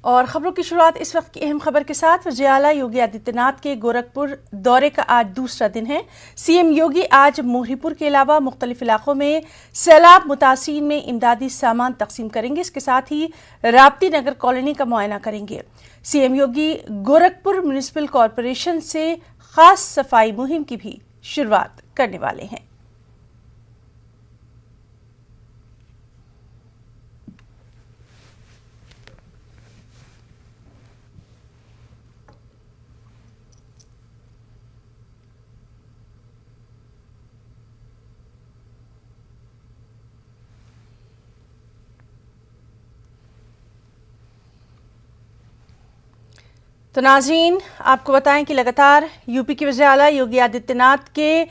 और खबरों की शुरुआत इस वक्त की अहम खबर के साथ। वज़ीर आला योगी आदित्यनाथ के गोरखपुर दौरे का आज दूसरा दिन है। सीएम योगी आज मोहरीपुर के अलावा मुख्तलिफ इलाकों में सैलाब मुतासिरीन में इमदादी सामान तकसीम करेंगे। इसके साथ ही राप्ती नगर कॉलोनी का मुआयना करेंगे। सीएम योगी गोरखपुर म्यूनिसिपल कॉरपोरेशन से खास सफाई मुहिम की भी शुरुआत करने वाले हैं। तो नाज़रीन, आपको बताएं कि लगातार यूपी के वज़ीर आला योगी आदित्यनाथ के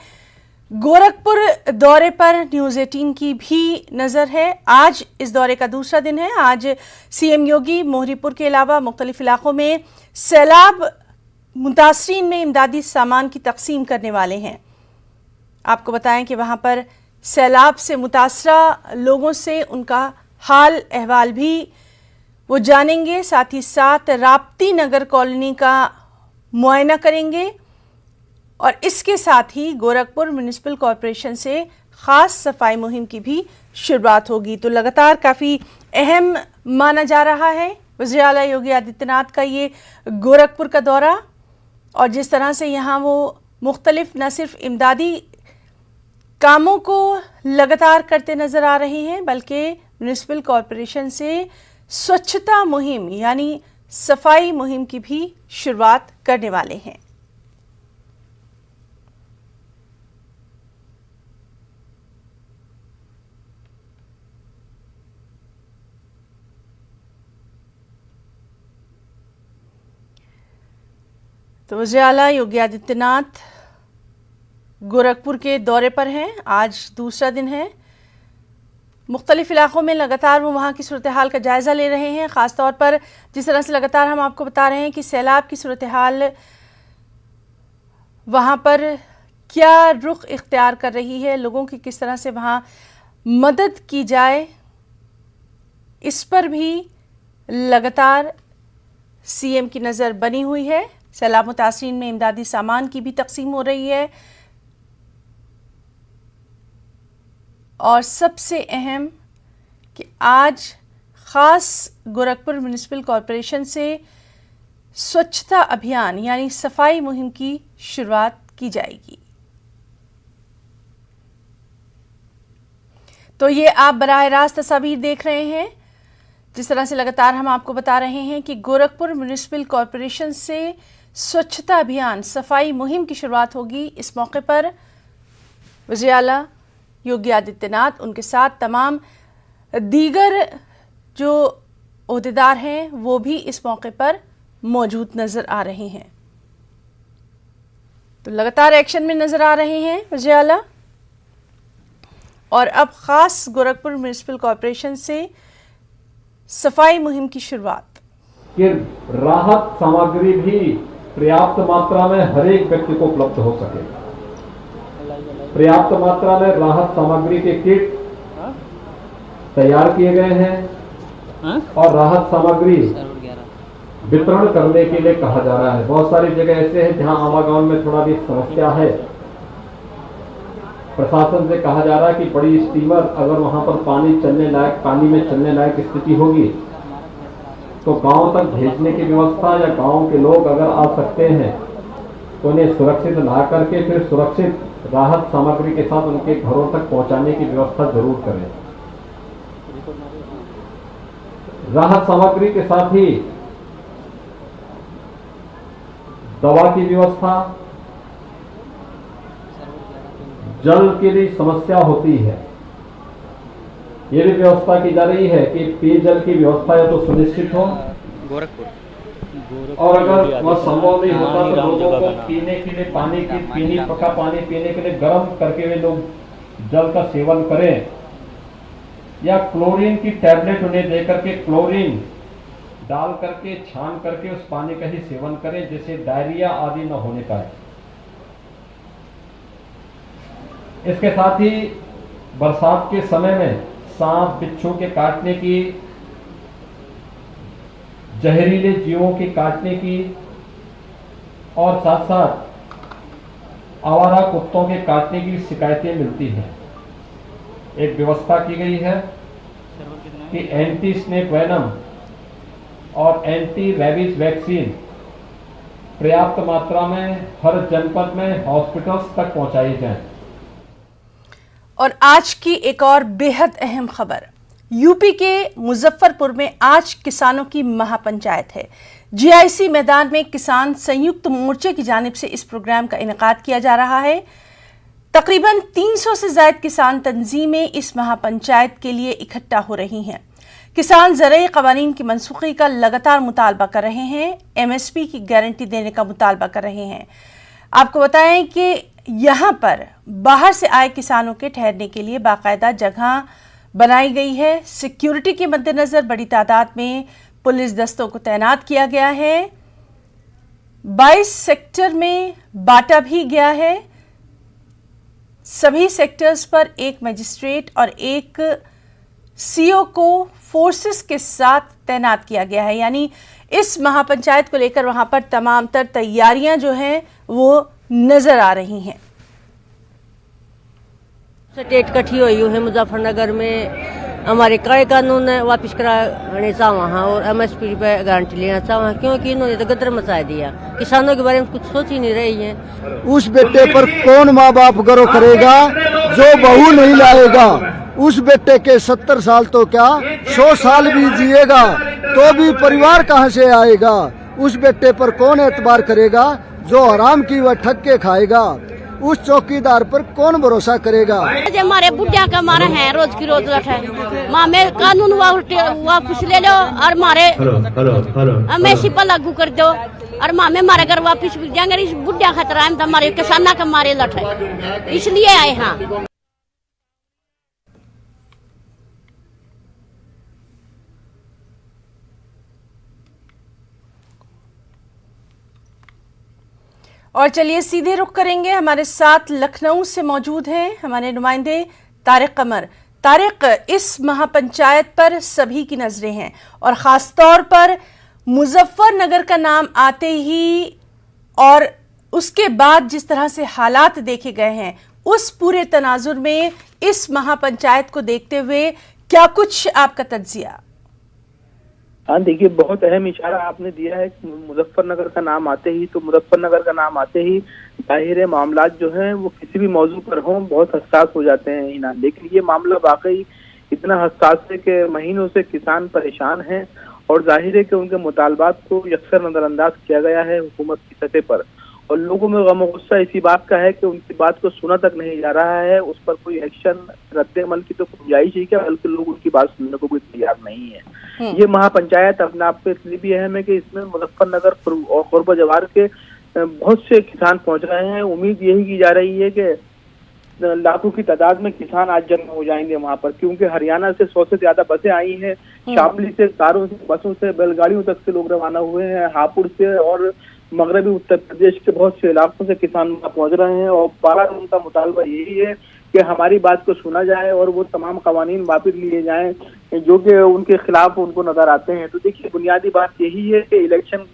गोरखपुर दौरे पर न्यूज़ 18 की भी नज़र है। आज इस दौरे का दूसरा दिन है। आज सीएम योगी मोहरीपुर के अलावा मुख्तलिफ इलाकों में सैलाब मुतासरीन में इमदादी सामान की तकसीम करने वाले हैं। आपको बताएं कि वहाँ पर सैलाब से मुतासरा लोगों से उनका हाल अहवाल भी वो जानेंगे। साथ ही साथ राप्ती नगर कॉलोनी का मुआयना करेंगे और इसके साथ ही गोरखपुर म्यूनिसिपल कॉरपोरेशन से ख़ास सफाई मुहिम की भी शुरुआत होगी। तो लगातार काफ़ी अहम माना जा रहा है वज़ीर आला योगी आदित्यनाथ का ये गोरखपुर का दौरा, और जिस तरह से यहाँ वो मुख्तलिफ न सिर्फ इमदादी कामों को लगातार करते नज़र आ रहे हैं, बल्कि म्यूनिसिपल कॉरपोरेशन से स्वच्छता मुहिम यानी सफाई मुहिम की भी शुरुआत करने वाले हैं। तो वज़ीर आला योगी आदित्यनाथ गोरखपुर के दौरे पर हैं। आज दूसरा दिन है। मुख्तलिफ इलाकों में लगातार वो वहाँ की सूरत हाल का जायज़ा ले रहे हैं। ख़ास तौर पर जिस तरह से लगातार हम आपको बता रहे हैं कि सैलाब की सूरत हाल वहाँ पर क्या रुख इख्तियार कर रही है, लोगों की किस तरह से वहाँ मदद की जाए, इस पर भी लगातार सीएम की नज़र बनी हुई है। सैलाब मुतासरीन में इमदादी सामान की भी तकसीम हो रही है और सबसे अहम कि आज ख़ास गोरखपुर म्यूनिसिपल कॉरपोरेशन से स्वच्छता अभियान यानी सफाई मुहिम की शुरुआत की जाएगी। तो ये आप बराह रास्त तस्वीर देख रहे हैं। जिस तरह से लगातार हम आपको बता रहे हैं कि गोरखपुर म्यूनिसिपल कॉरपोरेशन से स्वच्छता अभियान सफाई मुहिम की शुरुआत होगी। इस मौके पर वज़ीर आला योगी आदित्यनाथ, उनके साथ तमाम दीगर जो ओहदेदार हैं वो भी इस मौके पर मौजूद नज़र आ रहे हैं। तो लगातार एक्शन में नज़र आ रहे हैं वज़ीर आला, और अब ख़ास गोरखपुर म्यूनिसिपल कॉरपोरेशन से सफाई मुहिम की शुरुआत। कि राहत सामग्री भी पर्याप्त मात्रा में हर एक व्यक्ति को उपलब्ध हो सके। पर्याप्त मात्रा में राहत सामग्री के किट तैयार किए गए हैं और राहत सामग्री वितरण करने के लिए कहा जा रहा है। बहुत सारी जगह ऐसे हैं जहां आवागमन में थोड़ा भी समस्या है। प्रशासन से कहा जा रहा है कि बड़ी स्टीमर अगर वहां पर पानी में चलने लायक स्थिति होगी तो गांव तक भेजने की व्यवस्था, या गांव के लोग अगर आ सकते हैं तो उन्हें सुरक्षित ला करके फिर सुरक्षित राहत सामग्री के साथ उनके घरों तक पहुंचाने की व्यवस्था जरूर करें। राहत सामग्री के साथ ही दवा की व्यवस्था, जल की भी समस्या होती है, ये भी व्यवस्था की जा रही है कि पेयजल की व्यवस्था या तो सुनिश्चित हो गोरखपुर, और अगर वह संभव नहीं होता तो लोगों को पीने के लिए पका पानी पीने के लिए गर्म करके वे लोग जल का सेवन करें, या क्लोरीन की टैबलेट उन्हें देकर के क्लोरीन डाल करके छान करके उस पानी का ही सेवन करें, जिससे डायरिया आदि न होने पाए। इसके साथ ही बरसात के समय में सांप बिच्छू के काटने की जहरीले जीवों के काटने की और साथ साथ आवारा कुत्तों के काटने की शिकायतें मिलती हैं। एक व्यवस्था की गई है कि एंटी स्नेक वेनम और एंटी रेबीज वैक्सीन पर्याप्त मात्रा में हर जनपद में हॉस्पिटल्स तक पहुंचाई जाए। और आज की एक और बेहद अहम खबर, यूपी के मुजफ्फरपुर में आज किसानों की महापंचायत है। जीआईसी मैदान में किसान संयुक्त मोर्चे की जानिब से इस प्रोग्राम का इनेकाद किया जा रहा है। तकरीबन 300 से ज्यादा किसान तंजीमें इस महापंचायत के लिए इकट्ठा हो रही हैं। किसान ज़राई क़वानीन की मनसूखी का लगातार मुतालबा कर रहे हैं, एमएसपी की गारंटी देने का मुतालबा कर रहे हैं। आपको बताएं कि यहाँ पर बाहर से आए किसानों के ठहरने के लिए बाकायदा जगह बनाई गई है। सिक्योरिटी के मद्देनज़र बड़ी तादाद में पुलिस दस्तों को तैनात किया गया है। 22 सेक्टर में बांटा भी गया है। सभी सेक्टर्स पर एक मजिस्ट्रेट और एक सीओ को फोर्सेस के साथ तैनात किया गया है। यानी इस महापंचायत को लेकर वहां पर तमाम तर तैयारियां जो हैं वो नजर आ रही हैं। स्टेट इकट्ठी हुई है मुजफ्फरनगर में, हमारे कई कानून वापस कराने चाहवा और एमएसपी पे गारंटी लेना चाहवा, क्योंकि इन्होंने तो गदर मचा दिया। किसानों के बारे में कुछ सोच ही नहीं रही है। उस बेटे पर कौन माँ बाप गर्व करेगा जो बहू नहीं लाएगा। उस बेटे के 70 साल तो क्या 100 साल भी जिएगा तो भी परिवार कहाँ से आएगा। उस बेटे पर कौन एतबार करेगा जो हराम की वह ठग के खाएगा। उस चौकीदार पर कौन भरोसा करेगा। हमारे बुढ़िया का मारा है रोज की रोज लठ है। माँ में कानून वापस ले लो और मारे एमएसपी पर लागू कर दो और माँ में मारे घर वापस जाएंगे। इस बुढ़िया खतरा है, हमारे किसाना का मारे लठ है, इसलिए आए हाँ। और चलिए सीधे रुख करेंगे, हमारे साथ लखनऊ से मौजूद हैं हमारे नुमाइंदे तारिक कमर। तारिक, इस महापंचायत पर सभी की नजरें हैं और ख़ास तौर पर मुजफ्फरनगर का नाम आते ही और उसके बाद जिस तरह से हालात देखे गए हैं, उस पूरे तनाजुर में इस महापंचायत को देखते हुए क्या कुछ आपका तज्जिया? हाँ देखिए, बहुत अहम इशारा आपने दिया है। मुजफ्फरनगर का नाम आते ही जाहिर है मामलात जो हैं वो किसी भी मौजू पर हों बहुत हसास हो जाते हैं ही ना। लेकिन ये मामला वाकई इतना हसास है कि महीनों से किसान परेशान हैं और जाहिर है कि उनके मुतालबात को यकसर नजरअंदाज किया गया है हुकूमत की सतह पर। और लोगों में गम गुस्सा इसी बात का है कि उनकी बात को सुना तक नहीं जा रहा है, उस पर कोई एक्शन रद्द अमल की तो गुंजाइश ही क्या, बल्कि लोग उनकी बात सुनने को भी तैयार नहीं है। ये महापंचायत अपने आप पे इसलिए भी अहम है कि इसमें मुजफ्फरनगर और कुर्ब जवार के बहुत से किसान पहुंच रहे हैं। उम्मीद यही की जा रही है कि लाखों की तादाद में किसान आज जन्म हो जाएंगे वहां पर, क्योंकि हरियाणा से 100 से ज्यादा बसें आई हैं, शामली से कारों से, बसों से, बैलगाड़ियों तक से लोग रवाना हुए हैं, हापुड़ से और मगरबी उत्तर प्रदेश के बहुत से इलाकों से किसान पहुंच रहे हैं। और बारह उनका मुतालबा यही है कि हमारी बात को सुना जाए और वो तमाम कवानीन वापिस लिए जाएं जो कि उनके खिलाफ उनको नजर आते हैं। तो देखिए, बुनियादी बात यही है कि इलेक्शन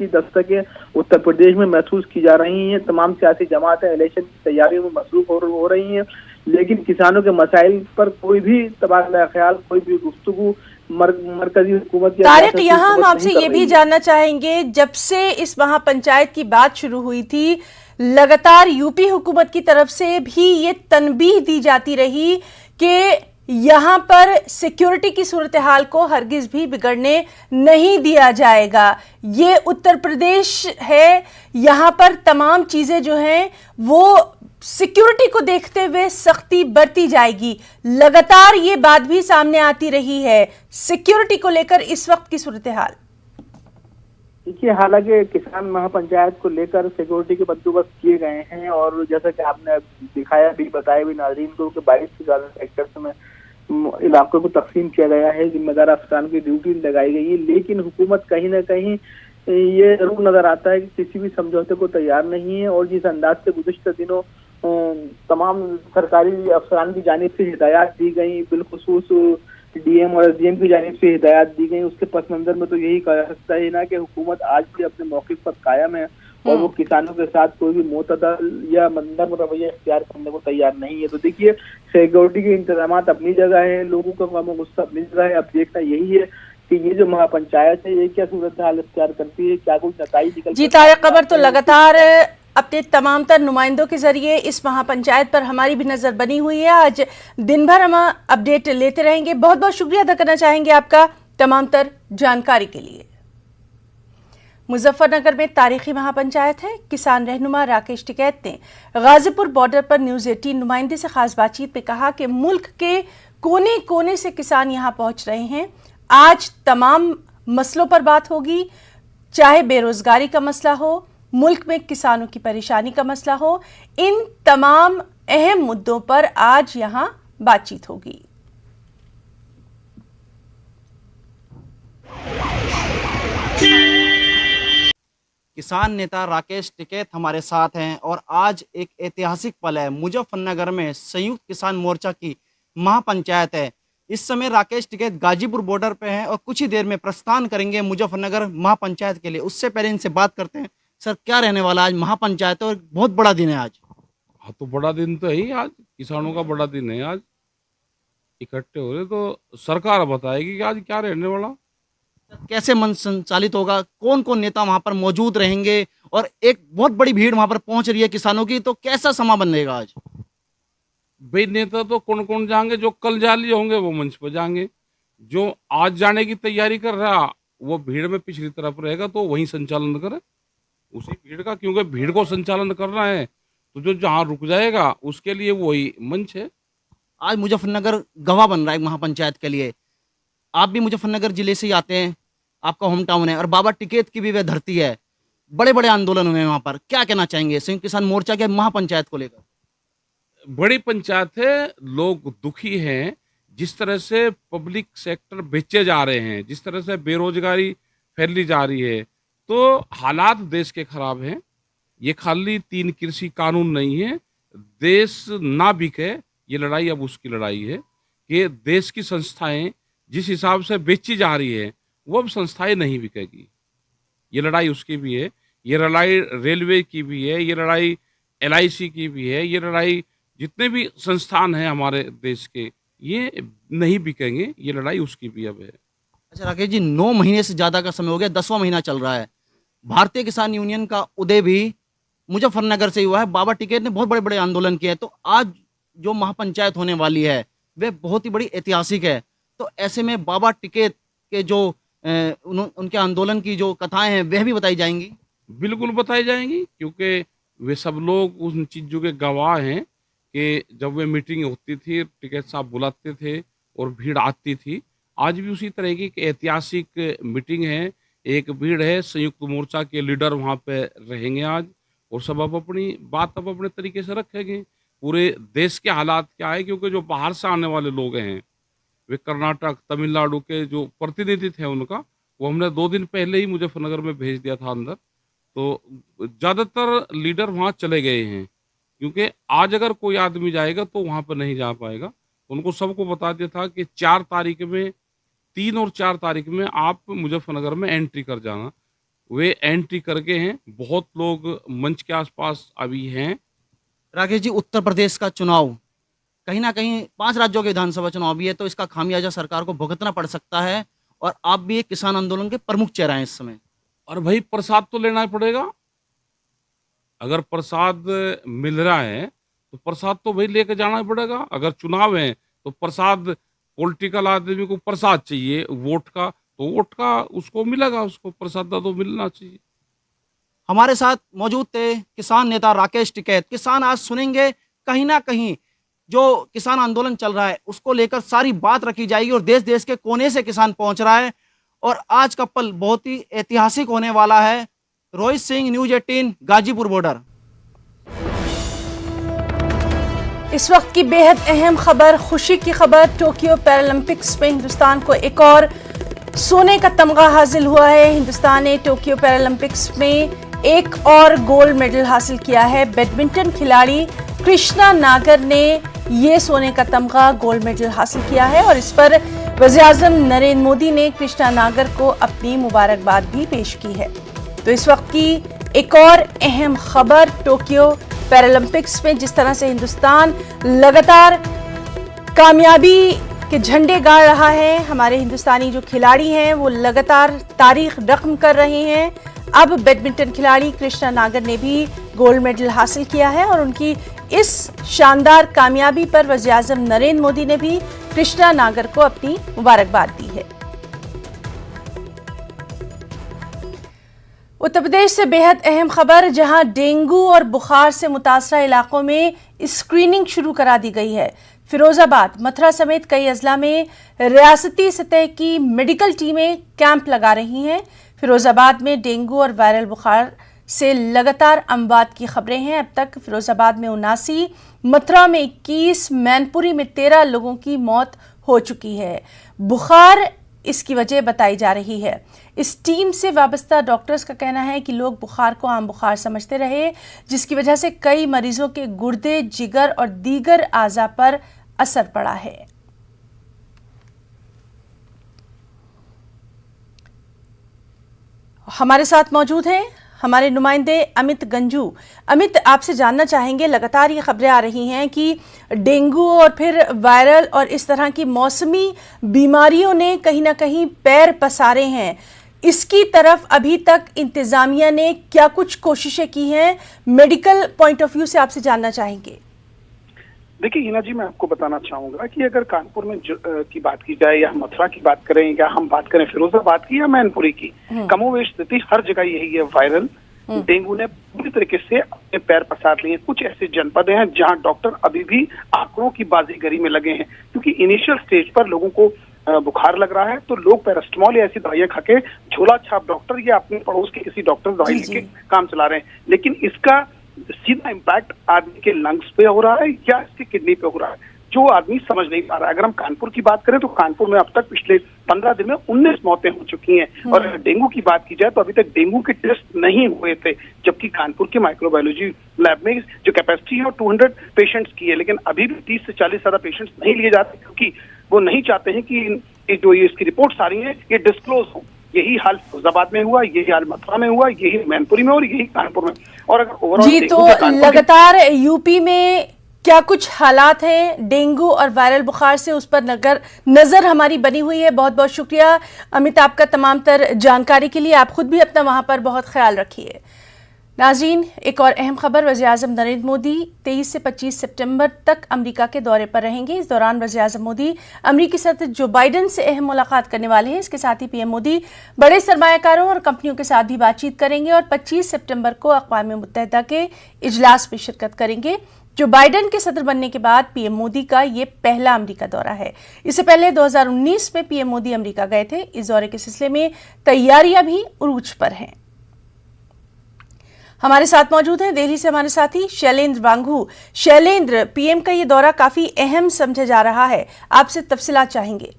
की दस्तकें उत्तर प्रदेश में महसूस की जा रही हैं। तमाम सियासी जमातें इलेक्शन की तैयारियों में मसरूफ हो रही हैं, लेकिन किसानों के मसाइल पर कोई भी तबादला ख्याल, कोई भी गुफ्तगू मरकजी हुकूमत। तारिक, यहाँ हम आपसे ये भी जानना चाहेंगे, जब से इस महापंचायत की बात शुरू हुई थी लगातार यूपी हुकूमत की तरफ से भी ये तनबीह दी जाती रही कि यहाँ पर सिक्योरिटी की सूरत हाल को हरगिज भी बिगड़ने नहीं दिया जाएगा। ये उत्तर प्रदेश है, यहाँ पर तमाम चीजें जो हैं वो सिक्योरिटी को देखते हुए सख्ती बरती जाएगी। लगातार ये बात भी सामने आती रही है सिक्योरिटी को लेकर इस वक्त की सूरत हाल। देखिए, हालांकि किसान महापंचायत को लेकर सिक्योरिटी के बंदोबस्त किए गए हैं और जैसा कि आपने दिखाया भी, बताया भी नाज़रीन को कि 22 से ज्यादा सेक्टर्स में इलाकों को तकसीम किया गया है, जिम्मेदार अफसरान की ड्यूटी लगाई गई है। लेकिन हुकूमत कहीं ना कहीं ये जरूर नजर आता है कि किसी भी समझौते को तैयार नहीं है। और जिस अंदाज से गुज़िश्ता दिनों तमाम सरकारी अफसरान की जानिब से हिदायत दी गई, बिलखुसूस डीएम और एसडीएम की जानिब से हिदायत दी गई, उसके पस मंजर में तो यही कहा जा सकता है ना कि हुकूमत आज भी अपने मौके पर कायम है और वो किसानों के साथ कोई भी मोतदल या नर्म रवैया इख्तियार करने को तैयार नहीं है। तो देखिए, सिक्योरिटी के इंतजाम अपनी जगह है, लोगों का गम गुस्सा मिल रहा है। अब देखना यही है कि ये जो महापंचायत है ये क्या सूरत हाल इख्तियार करती है, क्या कुछ नताइज निकल। जी तारिक कबर, तो लगातार अपने तमाम तर नुमाइंदों के जरिए इस महापंचायत पर हमारी भी नजर बनी हुई है। आज दिन भर हम अपडेट लेते रहेंगे। बहुत बहुत शुक्रिया अदा करना चाहेंगे आपका तमाम तर जानकारी के लिए। मुजफ्फरनगर में तारीखी महापंचायत है। किसान रहनुमा राकेश टिकैत ने गाजीपुर बॉर्डर पर न्यूज़ 18 नुमाइंदे से खास बातचीत में कहा कि मुल्क के कोने कोने से किसान यहां पहुंच रहे हैं। आज तमाम मसलों पर बात होगी, चाहे बेरोजगारी का मसला हो, मुल्क में किसानों की परेशानी का मसला हो, इन तमाम अहम मुद्दों पर आज यहां बातचीत होगी। किसान नेता राकेश टिकैत हमारे साथ हैं और आज एक ऐतिहासिक पल है। मुजफ्फरनगर में संयुक्त किसान मोर्चा की महापंचायत है। इस समय राकेश टिकैत गाजीपुर बॉर्डर पे हैं और कुछ ही देर में प्रस्थान करेंगे मुजफ्फरनगर महापंचायत के लिए। उससे पहले इनसे बात करते हैं। सर, क्या रहने वाला आज महापंचायत है और बहुत बड़ा दिन है आज? हाँ, तो बड़ा दिन तो है ही आज, किसानों का बड़ा दिन है आज। इकट्ठे हो रहे तो सरकार बताएगी कि आज क्या रहने वाला। कैसे मन संचालित होगा, कौन कौन नेता वहां पर मौजूद रहेंगे और एक बहुत बड़ी भीड़ वहां पर पहुंच रही है किसानों की, तो कैसा समा बनेगा आज? भाई नेता तो कौन कौन जाएंगे, जो कल जा लिए होंगे वो मंच पर जाएंगे, जो आज जाने की तैयारी कर रहा वो भीड़ में पिछली तरफ रहेगा तो वही संचालन करे उसी भीड़ का, क्योंकि भीड़ को संचालन करना है तो जो जहाँ रुक जाएगा उसके लिए वही मंच है। आज मुजफ्फरनगर गवाह बन रहा है महापंचायत के लिए। आप भी मुजफ्फरनगर जिले से ही आते हैं, आपका होम टाउन है और बाबा टिकैत की भी वह धरती है। बड़े बड़े आंदोलन हुए वहां पर, क्या कहना चाहेंगे संयुक्त किसान मोर्चा के महापंचायत को लेकर? बड़ी पंचायत है, लोग दुखी हैं जिस तरह से पब्लिक सेक्टर बेचे जा रहे हैं, जिस तरह से बेरोजगारी फैली जा रही है, तो हालात देश के खराब हैं। ये खाली 3 कृषि कानून नहीं है, देश ना बिके ये लड़ाई अब उसकी लड़ाई है कि देश की संस्थाएं जिस हिसाब से बेची जा रही है वो अब संस्थाएं नहीं बिकेगी। ये लड़ाई उसकी भी है, ये लड़ाई रेलवे की भी है, ये लड़ाई LIC की भी है, ये लड़ाई जितने भी संस्थान हैं हमारे देश के ये नहीं बिकेंगे, ये लड़ाई उसकी भी अब है। अच्छा राकेश जी, 9 महीने से ज़्यादा का समय हो गया, 10वां महीना चल रहा है। भारतीय किसान यूनियन का उदय भी मुजफ्फरनगर से हुआ है। बाबा टिकैत ने बहुत बड़े बड़े आंदोलन किए हैं, तो आज जो महापंचायत होने वाली है वह बहुत ही बड़ी ऐतिहासिक है। तो ऐसे में बाबा टिकैत के जो उनके आंदोलन की जो कथाएं हैं वह भी बताई जाएंगी? बिल्कुल बताई जाएंगी, क्योंकि वे सब लोग उन चीज़ों के गवाह हैं कि जब वे मीटिंग होती थी टिकैत साहब बुलाते थे और भीड़ आती थी। आज भी उसी तरह की ऐतिहासिक मीटिंग है, एक भीड़ है, संयुक्त मोर्चा के लीडर वहाँ पे रहेंगे आज और सब अब अपनी बात अब अपने तरीके से रखेंगे। पूरे देश के हालात क्या है, क्योंकि जो बाहर से आने वाले लोग हैं वे कर्नाटक तमिलनाडु के जो प्रतिनिधि थे उनका वो हमने 2 दिन पहले ही मुजफ्फरनगर में भेज दिया था अंदर, तो ज़्यादातर लीडर वहाँ चले गए हैं, क्योंकि आज अगर कोई आदमी जाएगा तो वहाँ पर नहीं जा पाएगा। उनको सबको बता दिया था कि 4 तारीख में, 3 और 4 तारीख में आप मुजफ्फरनगर में एंट्री कर जाना। वे एंट्री करके हैं, बहुत लोग मंच के आसपास अभी हैं। राकेश जी, उत्तर प्रदेश का चुनाव कहीं ना कहीं 5 राज्यों के विधानसभा चुनाव भी है, तो इसका खामियाजा सरकार को भुगतना पड़ सकता है और आप भी एक किसान आंदोलन के प्रमुख चेहरा हैं इस समय। और भाई प्रसाद तो लेना ही पड़ेगा, अगर प्रसाद मिल रहा है तो प्रसाद तो भाई लेके जाना ही पड़ेगा। अगर चुनाव है तो प्रसाद, पॉलिटिकल आदमी को प्रसाद चाहिए वोट का, तो वोट का उसको मिलेगा, उसको प्रसाद तो मिलना चाहिए। हमारे साथ मौजूद थे किसान नेता राकेश टिकैत। किसान आज सुनेंगे कहीं ना कहीं जो किसान आंदोलन चल रहा है उसको लेकर सारी बात रखी जाएगी और देश देश के कोने से किसान पहुंच रहा है और आज का पल बहुत ही ऐतिहासिक होने वाला है। Rohit Singh, news 18, Ghazipur border. इस वक्त की बेहद अहम खबर, खुशी की खबर, टोक्यो पैरालंपिक्स में हिंदुस्तान को एक और सोने का तमगा हासिल हुआ है। हिंदुस्तान ने टोक्यो पैरालंपिक्स में एक और गोल्ड मेडल हासिल किया है। बैडमिंटन खिलाड़ी कृष्णा नागर ने ये सोने का तमगा गोल्ड मेडल हासिल किया है और इस पर वज़ीर-ए-आज़म नरेंद्र मोदी ने कृष्णा नागर को अपनी मुबारकबाद भी पेश की है। तो इस वक्त की एक और अहम खबर, टोक्यो पैरालंपिक्स में जिस तरह से हिंदुस्तान लगातार कामयाबी के झंडे गाड़ रहा है, हमारे हिंदुस्तानी जो खिलाड़ी हैं वो लगातार तारीख रकम कर रहे हैं। अब बैडमिंटन खिलाड़ी कृष्णा नागर ने भी गोल्ड मेडल हासिल किया है और उनकी इस शानदार कामयाबी पर वज़ीर-ए-आज़म नरेंद्र मोदी ने भी कृष्णा नागर को अपनी मुबारकबाद दी है। उत्तर प्रदेश से बेहद अहम खबर, जहां डेंगू और बुखार से मुतासरा इलाकों में स्क्रीनिंग शुरू करा दी गई है। फिरोजाबाद, मथुरा समेत कई अजला में रियासती सतह की मेडिकल टीमें कैंप लगा रही हैं। फिरोजाबाद में डेंगू और वायरल बुखार से लगातार अमवात की खबरें हैं। अब तक फिरोजाबाद में 79, मथुरा में 21, मैनपुरी में 13 लोगों की मौत हो चुकी है। बुखार इसकी वजह बताई जा रही है। इस टीम से वाबस्ता डॉक्टर्स का कहना है कि लोग बुखार को आम बुखार समझते रहे, जिसकी वजह से कई मरीजों के गुर्दे, जिगर और दीगर आज़ा पर असर पड़ा है। हमारे साथ मौजूद हैं हमारे नुमाइंदे अमित गंजू। अमित, आपसे जानना चाहेंगे, लगातार ये खबरें आ रही हैं कि डेंगू और फिर वायरल और इस तरह की मौसमी बीमारियों ने कहीं ना कहीं पैर पसारे हैं। इसकी तरफ अभी तक इंतजामिया ने क्या कुछ कोशिशें की हैं? मेडिकल पॉइंट ऑफ व्यू से आपसे जानना चाहेंगे। देखिए हिना जी, मैं आपको बताना चाहूंगा कि अगर कानपुर में की बात की जाए या मथुरा की बात करें या हम बात करें फिरोजाबाद की या मैनपुरी की, कमोवेश स्थिति हर जगह यही है। वायरल डेंगू ने पूरी तरीके से अपने पैर पसार लिए। कुछ ऐसे जनपद हैं जहां डॉक्टर अभी भी आंकड़ों की बाजीगरी में लगे हैं, क्योंकि इनिशियल स्टेज पर लोगों को बुखार लग रहा है तो लोग पैरास्टामोल या ऐसी दवाइयां खा के झोला छाप डॉक्टर या अपने पड़ोस के किसी डॉक्टर दवाई लेके काम चला रहे हैं। लेकिन इसका सीधा इम्पैक्ट आदमी के लंग्स पे हो रहा है या इसके किडनी पे हो रहा है, जो आदमी समझ नहीं पा रहा है। अगर हम कानपुर की बात करें तो कानपुर में अब तक पिछले 15 दिन में 19 मौतें हो चुकी हैं। और अगर डेंगू की बात की जाए तो अभी तक डेंगू के टेस्ट नहीं हुए थे, जबकि कानपुर के माइक्रोबायोलॉजी लैब में जो कैपेसिटी है वो 200 पेशेंट्स की है, लेकिन अभी भी 30 से 40 ज्यादा पेशेंट्स नहीं लिए जाते, क्योंकि वो नहीं चाहते हैं कि जो ये इसकी रिपोर्ट्स आ रही है ये डिस्क्लोज हो। यही हाल फिरोजाबाद में हुआ, यही हाल मथुरा में हुआ, यही मैनपुरी में और यही कानपुर में। और अगर ओवरऑल जी, तो लगातार यूपी में क्या कुछ हालात हैं डेंगू और वायरल बुखार से, उस पर नजर हमारी बनी हुई है। बहुत बहुत शुक्रिया अमित आपका तमाम तर जानकारी के लिए। आप खुद भी अपना वहां पर बहुत ख्याल रखिए। नाज़रीन, एक और अहम खबर, वज़ीर-ए-आज़म नरेंद्र मोदी 23 से 25 सितंबर तक अमेरिका के दौरे पर रहेंगे। इस दौरान वज़ीर-ए-आज़म मोदी अमेरिकी सदर जो बाइडेन से अहम मुलाकात करने वाले हैं। इसके साथ ही पीएम मोदी बड़े सरमायाकारों और कंपनियों के साथ भी बातचीत करेंगे और 25 सितंबर को अक़वाम मुत्तहिदा के इजलास में शिरकत करेंगे। जो बाइडेन के सदर बनने के बाद पीएम मोदी का ये पहला अमेरिका दौरा है। इससे पहले 2019 में पीएम मोदी अमेरिका गए थे। इस दौरे के सिलसिले में तैयारियां भी उरूज पर हैं। हमारे साथ मौजूद हैं दिल्ली से हमारे साथी शैलेंद्र वांगू। शैलेंद्र, पीएम का ये दौरा काफी अहम समझा जा रहा है, आपसे तफसीलात चाहेंगे।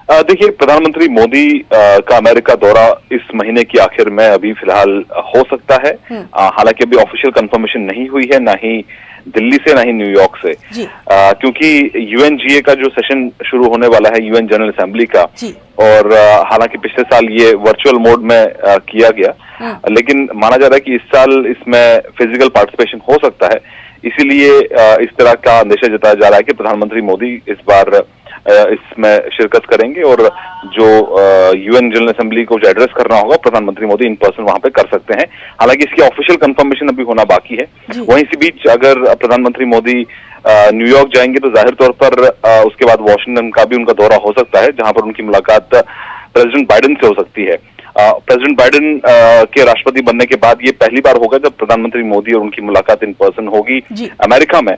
देखिए, प्रधानमंत्री मोदी का अमेरिका दौरा इस महीने की आखिर में अभी फिलहाल हो सकता है। हालांकि अभी ऑफिशियल कंफर्मेशन नहीं हुई है, ना ही दिल्ली से ना ही न्यूयॉर्क से, क्योंकि यूएनजीए का जो सेशन शुरू होने वाला है यूएन जनरल असेंबली का, और हालांकि पिछले साल ये वर्चुअल मोड में किया गया, लेकिन माना जा रहा है कि इस साल इसमें फिजिकल पार्टिसिपेशन हो सकता है। इसीलिए इस तरह का अंदेशा जताया जा रहा है कि प्रधानमंत्री मोदी इस बार इसमें शिरकत करेंगे और जो यूएन जनरल असेंबली को जो एड्रेस करना होगा प्रधानमंत्री मोदी इन पर्सन वहां पे कर सकते हैं। हालांकि इसकी ऑफिशियल कंफर्मेशन अभी होना बाकी है। वहीं इसी बीच अगर प्रधानमंत्री मोदी न्यूयॉर्क जाएंगे तो जाहिर तौर पर उसके बाद वॉशिंगटन का भी उनका दौरा हो सकता है, जहां पर उनकी मुलाकात प्रेसिडेंट बाइडेन से हो सकती है। प्रेसिडेंट बाइडेन के राष्ट्रपति बनने के बाद ये पहली बार होगा जब प्रधानमंत्री मोदी और उनकी मुलाकात इन पर्सन होगी अमेरिका में।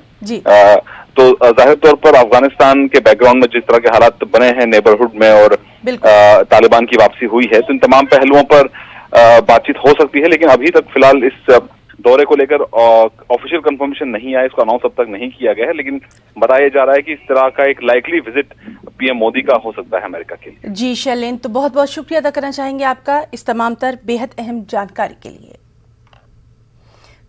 तो जाहिर तौर पर अफगानिस्तान के बैकग्राउंड में जिस तरह के हालात बने हैं नेबरहुड में और तालिबान की वापसी हुई है, तो इन तमाम पहलुओं पर बातचीत हो सकती है। लेकिन अभी तक फिलहाल इस दौरे को लेकर ऑफिशियल कंफर्मेशन नहीं आया, इसको अनाउंस अब तक नहीं किया गया है, लेकिन बताया जा रहा है कि इस तरह का एक लाइकली विजिट पीएम मोदी का हो सकता है अमेरिका के लिए। जी शैलेंद्र, तो बहुत बहुत शुक्रिया अदा करना चाहेंगे आपका इस तमाम तर बेहद अहम जानकारी के लिए।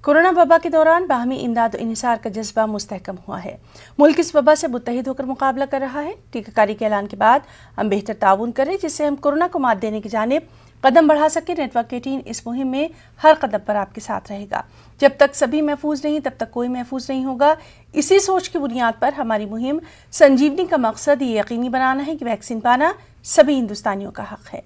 कोरोना वबा के दौरान बाहमी इमदाद और इन्हिसार का जज्बा मुस्तहकम हुआ है। मुल्क इस वबा से मुत्तहिद होकर मुकाबला कर रहा है। टीकाकारी के ऐलान के बाद हम बेहतर ताउन करें जिससे हम कोरोना को मात देने की जानिब कदम बढ़ा सके। नेटवर्क 18 इस मुहिम में हर कदम पर आपके साथ रहेगा। जब तक सभी महफूज नहीं तब तक कोई महफूज नहीं होगा। इसी सोच की बुनियाद पर हमारी मुहिम संजीवनी का मकसद ये यकीनी बनाना है कि वैक्सीन पाना सभी हिंदुस्तानियों का हक है।